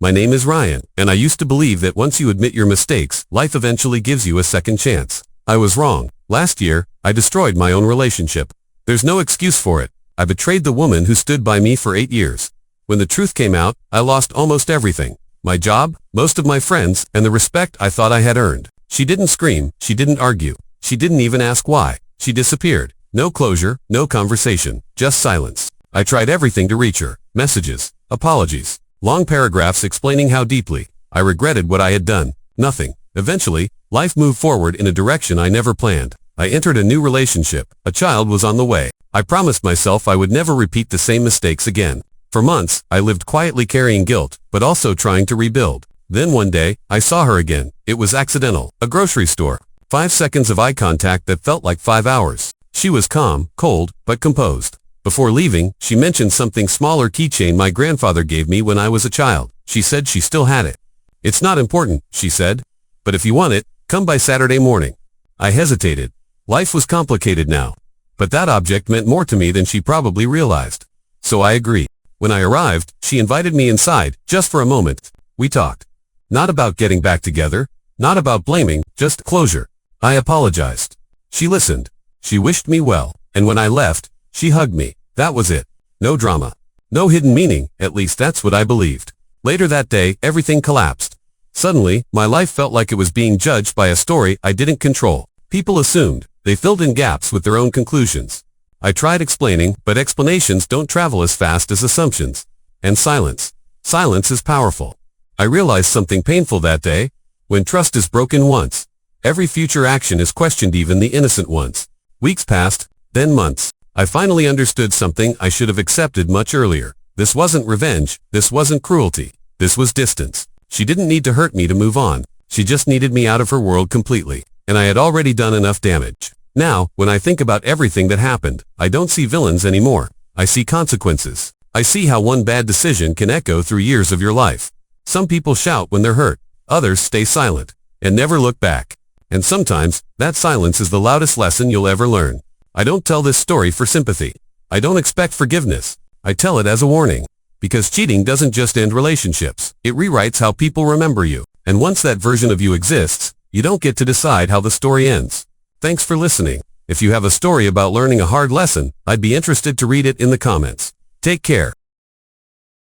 My name is Ryan, and I used to believe that once you admit your mistakes, life eventually gives you a second chance. I was wrong. Last year, I destroyed my own relationship. There's no excuse for it. I betrayed the woman who stood by me for 8 years. When the truth came out, I lost almost everything. My job, most of my friends, and the respect I thought I had earned. She didn't scream, she didn't argue. She didn't even ask why. She disappeared. No closure, no conversation, just silence. I tried everything to reach her. Messages, apologies, long paragraphs explaining how deeply I regretted what I had done. Nothing. Eventually, life moved forward in a direction I never planned. I entered a new relationship. A child was on the way. I promised myself I would never repeat the same mistakes again. For months, I lived quietly carrying guilt, but also trying to rebuild. Then one day, I saw her again. It was accidental. A grocery store. 5 seconds of eye contact that felt like 5 hours. She was calm, cold, but composed. Before leaving, she mentioned something smaller keychain my grandfather gave me when I was a child. She said she still had it. It's not important, she said. But if you want it, come by Saturday morning. I hesitated. Life was complicated now. But that object meant more to me than she probably realized. So I agreed. When I arrived, she invited me inside, just for a moment. We talked. Not about getting back together, not about blaming, just closure. I apologized. She listened. She wished me well. And when I left, she hugged me. That was it. No drama. No hidden meaning, at least that's what I believed. Later that day, everything collapsed. Suddenly, my life felt like it was being judged by a story I didn't control. People assumed. They filled in gaps with their own conclusions. I tried explaining, but explanations don't travel as fast as assumptions. And silence. Silence is powerful. I realized something painful that day. When trust is broken once, every future action is questioned, even the innocent ones. Weeks passed, then months. I finally understood something I should have accepted much earlier. This wasn't revenge. This wasn't cruelty. This was distance. She didn't need to hurt me to move on. She just needed me out of her world completely. And I had already done enough damage. Now, when I think about everything that happened, I don't see villains anymore. I see consequences. I see how one bad decision can echo through years of your life. Some people shout when they're hurt. Others stay silent and never look back. And sometimes, that silence is the loudest lesson you'll ever learn. I don't tell this story for sympathy. I don't expect forgiveness. I tell it as a warning. Because cheating doesn't just end relationships. It rewrites how people remember you. And once that version of you exists, you don't get to decide how the story ends. Thanks for listening. If you have a story about learning a hard lesson, I'd be interested to read it in the comments. Take care.